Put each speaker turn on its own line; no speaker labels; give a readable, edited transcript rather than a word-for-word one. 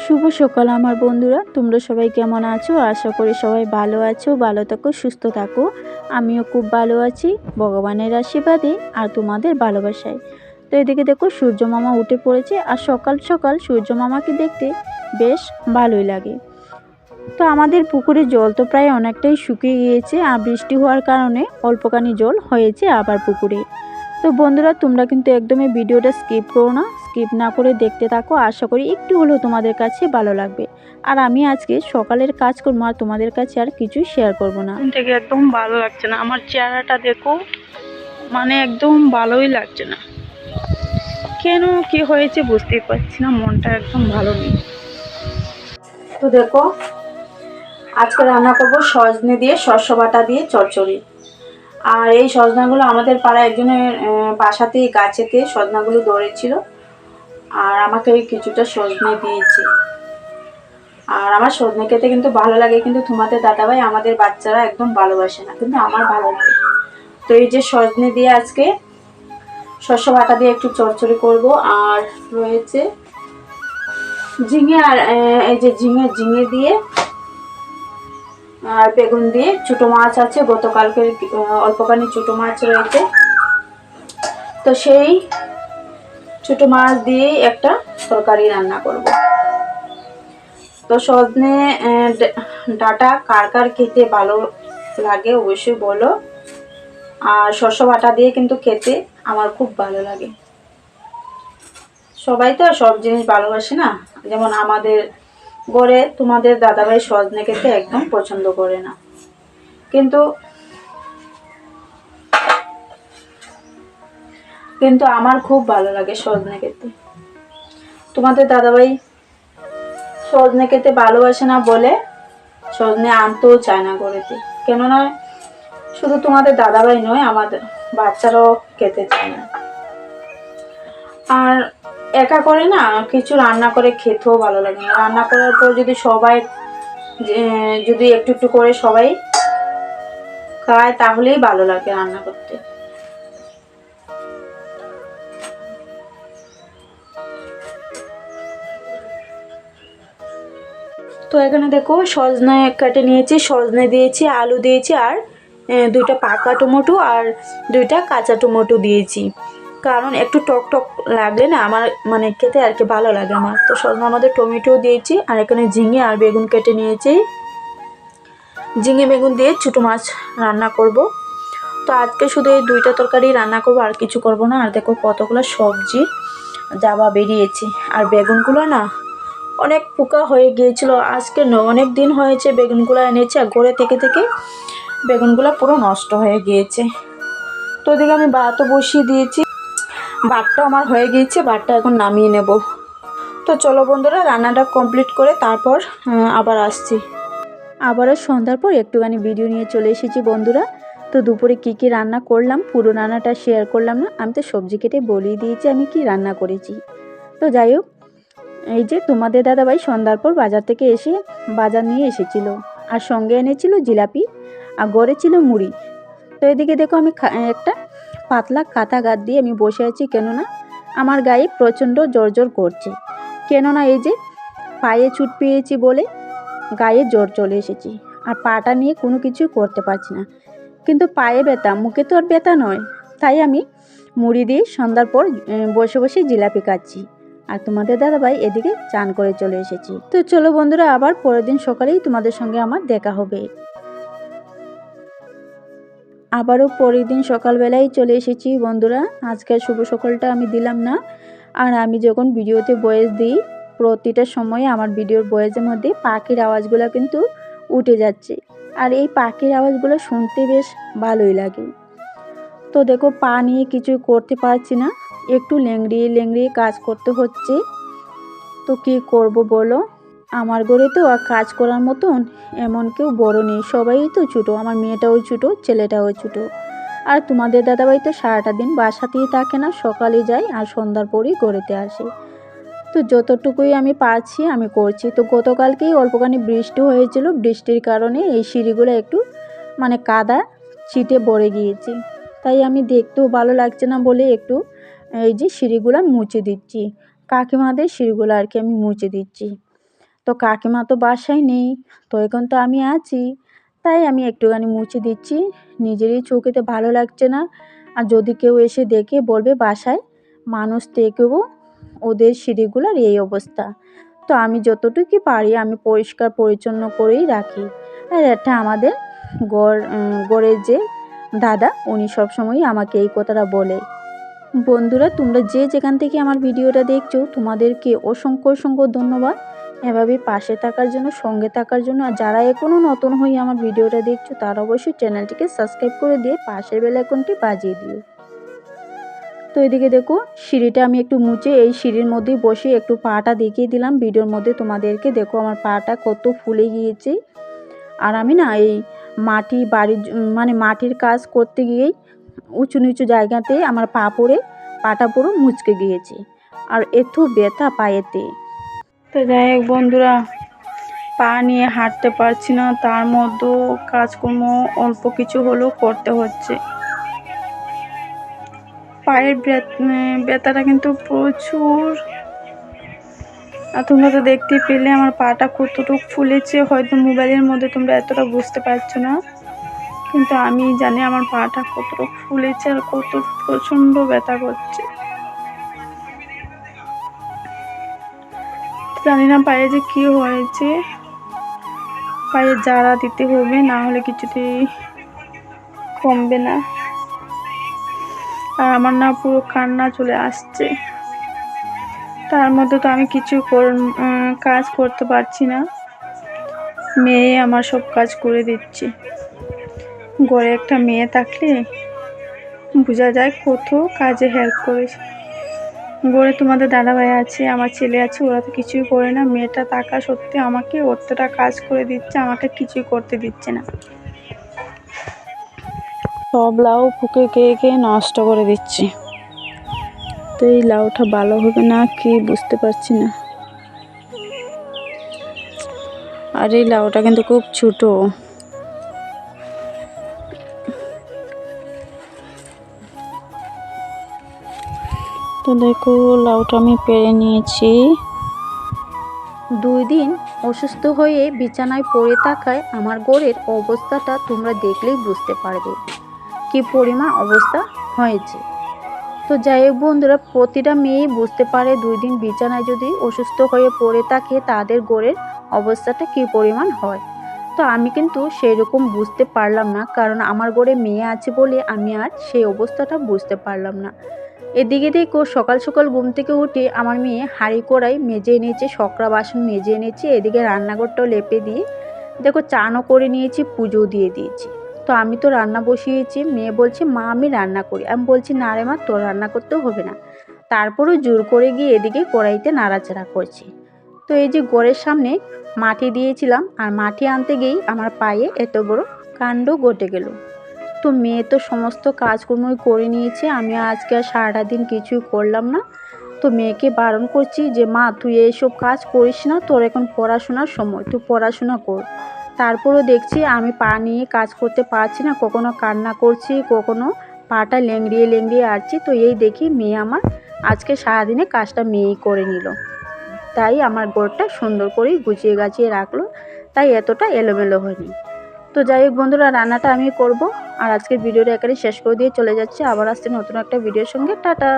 শুভ সকাল আমার বন্ধুরা, তোমরা সবাই কেমন আছো? আশা করি সবাই ভালো আছো, ভালো থাকো, সুস্থ থাকো। আমিও খুব ভালো আছি ভগবানের আশীর্বাদে আর তোমাদের ভালোবাসায়। তো এদিকে দেখো সূর্য মামা উঠে পড়েছে, আর সকাল সকাল সূর্য মামাকে দেখতে বেশ ভালোই লাগে। তো আমাদের পুকুরের জল তো প্রায় অনেকটাই শুকিয়ে গিয়েছে, আর বৃষ্টি হওয়ার কারণে অল্পখানি জল হয়েছে আবার পুকুরে। তো বন্ধুরা, তোমরা কিন্তু একদমই ভিডিওটা স্কিপ করো না, স্কিপ না করে দেখতে থাকো। আশা করি একটু হলেও তোমাদের কাছে ভালো লাগবে। আর আমি আজকে সকালের কাজ করবো, আর তোমাদের কাছে আর কিছুই শেয়ার করব না।
থেকে একদম ভালো লাগছে না, আমার চেহারাটা দেখো, মানে একদম ভালোই লাগছে না। কেন কি হয়েছে বুঝতেই পারছি না, মনটা একদম ভালো নেই।
তো দেখো, আজকে রান্না করব সজনে দিয়ে শস্য বাটা দিয়ে চচ্চড়ি। আর এই সজনাগুলো আমাদের পাড়ায় একজনের বাসাতেই গাছেতে সজনাগুলো ধরেছিল, আর আমাকে কিছুটা সজনে দিয়েছে। আর আমার সজনে খেতে কিন্তু ভালো লাগে, কিন্তু তোমাদের দাদাভাই আমাদের বাচ্চারা একদম ভালোবাসে না, কিন্তু আমার ভালো লাগে। তো এই যে সজনে দিয়ে আজকে শস্য বাটা দিয়ে একটু চচ্চড়ি করব। আর রয়েছে ঝিঙে, আর এই যে ঝিঙে দিয়ে আর বেগুন দিয়ে, ছোটো মাছ আছে গতকালকে, অল্পখানি ছোটো মাছ রয়েছে। তো সেই ছোটো মাছ দিয়ে একটা তরকারি রান্না করব। তো সজনে ডাঁটা কার কার খেতে ভালো লাগে অবশ্যই বলো। আর শস্য বাটা দিয়ে কিন্তু খেতে আমার খুব ভালো লাগে। সবাই তো সব জিনিস ভালোবাসে না, যেমন আমাদের ঘরে তোমাদের দাদাভাই সজনে খেতে একদম পছন্দ করে না, কিন্তু আমার খুব ভালো লাগে সজনে খেতে। তোমাদের দাদাভাই সজনে খেতে ভালোবাসে না বলে সজনে আনতেও চায় না ঘরেতে। কেননা শুধু তোমাদের দাদাভাই নয়, আমাদের বাচ্চারাও খেতে চায় না। আর একা করে না কিছু রান্না করে খেতেও ভালো লাগে না। রান্না করার পর যদি সবাই যদি একটু একটু করে সবাই খায়, তাহলেই ভালো লাগে রান্না করতে। তো এখানে দেখো সজনে কেটে নিয়েছি, সজনে দিয়েছি, আলু দিয়েছি, আর দুইটা পাকা টমেটো আর দুইটা কাঁচা টমেটো দিয়েছি। কারণ একটু টক টক লাগলে না আমার মানে খেতে আর কি ভালো লাগে আমার। তো সজনের মধ্যে টমেটো দিয়েছি, আর এখানে ঝিঙে আর বেগুন কেটে নিয়েছি। ঝিঙে বেগুন দিয়ে ছোটো মাছ রান্না করব। তো আজকে শুধু এই দুইটা তরকারি রান্না করব, আর কিছু করব না। আর দেখো কতগুলো সবজি জাবা বেরিয়েছে, আর বেগুনগুলো না অনেক পোকা হয়ে গিয়েছিল। আজকে অনেক দিন হয়েছে বেগুনগুলো এনেছে, আর ঘরে থেকে থেকে বেগুনগুলো পুরো নষ্ট হয়ে গিয়েছে। তো ওদিকে আমি ভাতও বসিয়ে দিয়েছি, ভাতটা আমার হয়ে গিয়েছে, ভাতটা এখন নামিয়ে নেব। তো চলো বন্ধুরা, রান্নাটা কমপ্লিট করে তারপর আবার আসছি। আবারও সন্ধ্যার পর একটুখানি ভিডিও নিয়ে চলে এসেছি বন্ধুরা। তো দুপুরে কি কি রান্না করলাম পুরো রান্নাটা শেয়ার করলাম না, আমি তো সবজি কেটে বলেই দিয়েছি আমি কি রান্না করেছি। তো যাই হোক, এই যে তোমাদের দাদাভাই সন্ধ্যার পর বাজার থেকে এসে বাজার নিয়ে এসেছিল, আর সঙ্গে এনেছিল জিলাপি, আর গড়ে ছিল মুড়ি। তো এদিকে দেখো আমি একটা পাতলা কাঁথা গাদ দিয়ে আমি বসে আছি, কেননা আমার গায়ে প্রচণ্ড জ্বর করছে। কেননা এই যে পায়ে চুট পেয়েছি বলে গায়ে জ্বর চলে এসেছি, আর পাটা নিয়ে কোনো কিছু করতে পারছি না। কিন্তু পায়ে ব্যথা, মুখে তো আর ব্যথা নয়। তাই আমি মুড়ি দিয়ে সন্ধ্যার পর বসে বসে জিলাপি খাচ্ছি। আর তোমাদের দাদাভাই এদিকে চান করে চলে এসেছি। তো চলো বন্ধুরা, আবার পরের দিন সকালেই তোমাদের সঙ্গে আমার দেখা হবে। আবারও পরের দিন সকালবেলায় চলে এসেছি বন্ধুরা। আজকের শুভ সকালটা আমি দিলাম না, আর আমি যখন ভিডিওতে ভয়েস দিই প্রতিটা সময়ে আমার ভিডিওর ভয়েসের মধ্যে পাখির আওয়াজগুলো কিন্তু উঠে যাচ্ছে, আর এই পাখির আওয়াজগুলো শুনতে বেশ ভালোই লাগে। তো দেখো পা নিয়ে কিছু করতে পারছি না, একটু লেংড়িয়ে লেংড়িয়ে কাজ করতে হচ্ছে। তো কী করব বলো, আমার ঘরে তো আর কাজ করার মতন এমন কেউ বড় নেই, সবাই তো ছোটো, আমার মেয়েটাও ছোটো, ছেলেটাও ছোটো। আর তোমাদের দাদাভাই তো সারাটা দিন বাসাতেই থাকে না, সকালে যায় আর সন্ধ্যার পরেই ঘরেতে আসে। তো যতটুকুই আমি পারছি আমি করছি। তো গতকালকেই অল্পখানি বৃষ্টি হয়েছিল, বৃষ্টির কারণে এই সিঁড়িগুলো একটু মানে কাদা ছিটে ভরে গিয়েছে। তাই আমি দেখতেও ভালো লাগছে না বলে একটু এই যে সিঁড়িগুলো মুছে দিচ্ছি, কাকিমাদের সিঁড়িগুলো আর কি আমি মুছে দিচ্ছি। তো কাকিমা তো বাসায় নেই, তো এখন তো আমি আছি, তাই আমি একটুখানি মুছে দিচ্ছি। নিজেরই চোখেতে ভালো লাগছে না, আর যদি কেউ এসে দেখে বলবে বাসায় মানুষ থেকেও ওদের সিঁড়িগুলোর এই অবস্থা। তো আমি যতটুকু পারি আমি পরিষ্কার পরিচ্ছন্ন করেই রাখি। আর এটা আমাদের গড়ের যে দাদা, উনি সবসময়ই আমাকে এই কথাটা বলে। বন্ধুরা, তোমরা যে যেখান থেকে আমার ভিডিওটা দেখছো তোমাদেরকে অসংখ্য অসংখ্য ধন্যবাদ এভাবে পাশে থাকার জন্য, সঙ্গে থাকার জন্য। আর যারা এখনও নতুন হয়ে আমার ভিডিওটা দেখছো তারা অবশ্যই চ্যানেলটিকে সাবস্ক্রাইব করে দিয়ে পাশের বেল আইকনটি বাজিয়ে দিও। তো এদিকে দেখো সিঁড়িটা আমি একটু মুছে এই সিঁড়ির মধ্যেই বসে একটু পাটা দেখিয়ে দিলাম ভিডিওর মধ্যে তোমাদেরকে। দেখো আমার পাটা কত ফুলে গিয়েছে। আর আমি না এই মাটির কাজ করতে গিয়েই উঁচু নিচু জায়গাতে আমার পাটা পুরো মুচকে গিয়েছে, আর এত ব্যথা পায়েতে।
তো যাই হোক বন্ধুরা, পা নিয়ে হাঁটতে পারছি না, তার মধ্যেও কাজকর্ম অল্প কিছু হলেও করতে হচ্ছে। পায়ের ব্যথাটা কিন্তু প্রচুর। আর তোমরা তো দেখতে পেলে আমার পাটা কতটুকু ফুলেছে, হয়তো মোবাইলের মধ্যে তোমরা এতটা বুঝতে পারছো না, কিন্তু আমি জানি আমার পাটা কতটুকু ফুলেছে আর কত প্রচণ্ড ব্যথা করছে। জানি না পায়ে যে কি হয়েছে, পায়ে জারা দিতে হবে, না হলে কিছুতেই কমবে না। আর আমার না পুরো কান্না চলে আসছে, তার মধ্যে তো আমি কিছু কাজ করতে পারছি না, মেয়ে আমার সব কাজ করে দিচ্ছে। ঘরে একটা মেয়ে থাকলে বোঝা যায় কত কাজে হেল্প করেছে। ঘরে তোমাদের দাদাভাই আছে, আমার ছেলে আছে, ওরা তো কিছুই করে না, মেয়েটা থাকা সত্ত্বে আমাকে অতটা কাজ করে দিচ্ছে, আমাকে কিছুই করতে দিচ্ছে না। সব লাউ পুকে খেয়ে নষ্ট করে দিচ্ছি। তো এই লাউটা ভালো হবে না কি বুঝতে পারছি না। আর এই লাউটা কিন্তু খুব ছোট। তো দেখো লাউটা আমি পেরে নিয়েছি।
2 দিন অসুস্থ হয়ে বিছানায় পড়ে থাকায় আমার গোড়ের অবস্থাটা তোমরা দেখলেই বুঝতে পারবে কি পরিমাণ অবস্থা হয়েছে। তো যাই হোক বন্ধুরা, প্রতিটা মেয়েই বুঝতে পারে 2 দিন বিছানায় যদি অসুস্থ হয়ে পড়ে থাকে তাদের গোড়ের অবস্থাটা কী পরিমাণ হয়। তো আমি কিন্তু সেই রকম বুঝতে পারলাম না, কারণ আমার গোড়ে মেয়ে আছে বলে আমি আর সেই অবস্থাটা বুঝতে পারলাম না। এদিকে দেখো সকাল সকাল ঘুম থেকে উঠে আমার মেয়ে হাঁড়ি কড়াই মেজে এনেছে, সকরা বাসন মেজে এনেছে, এদিকে রান্নাঘরটাও লেপে দিয়ে দেখো চানও করে নিয়েছি, পুজো দিয়ে দিয়েছি। তো আমি তো রান্না বসিয়েছি, মেয়ে বলছে মা আমি রান্না করি। আমি বলছি না রে মা, তোর রান্না করতেও হবে না। তারপরেও জোর করে গিয়ে এদিকে কড়াইতে নাড়াচাড়া করছি। তো এই যে ঘরের সামনে মাটি দিয়েছিলাম, আর মাটি আনতে গিয়েই আমার পায়ে এত বড় কাণ্ড ঘটে গেল। তো মেয়ে তো সমস্ত কাজকর্মই করে নিয়েছে, আমি আজকে আর সারাটা দিন কিছুই করলাম না। তো মেয়েকে বারণ করছি যে মা তুই এইসব কাজ করিস না, তোর এখন পড়াশোনার সময়, তুই পড়াশোনা কর। তারপরও দেখছি আমি পা নিয়ে কাজ করতে পারছি না, কখনো কান্না করছি, কখনো পাটা লেংড়িয়ে লেংড়িয়ে আসছি। তো এই দেখি মেয়ে আমার আজকে সারাদিনে কাজটা মেয়েই করে নিল, তাই আমার ঘরটা সুন্দর করেই গুছিয়ে গাছিয়ে রাখলো, তাই এতটা এলোমেলো হয়নি। তো যাই হোক বন্ধুরা, রান্নাটা আমি করব, আর আজকের ভিডিওটা এখানে শেষ করে দিয়ে চলে যাচ্ছে। আবার আসছে নতুন একটা ভিডিওর সঙ্গে। টাটা।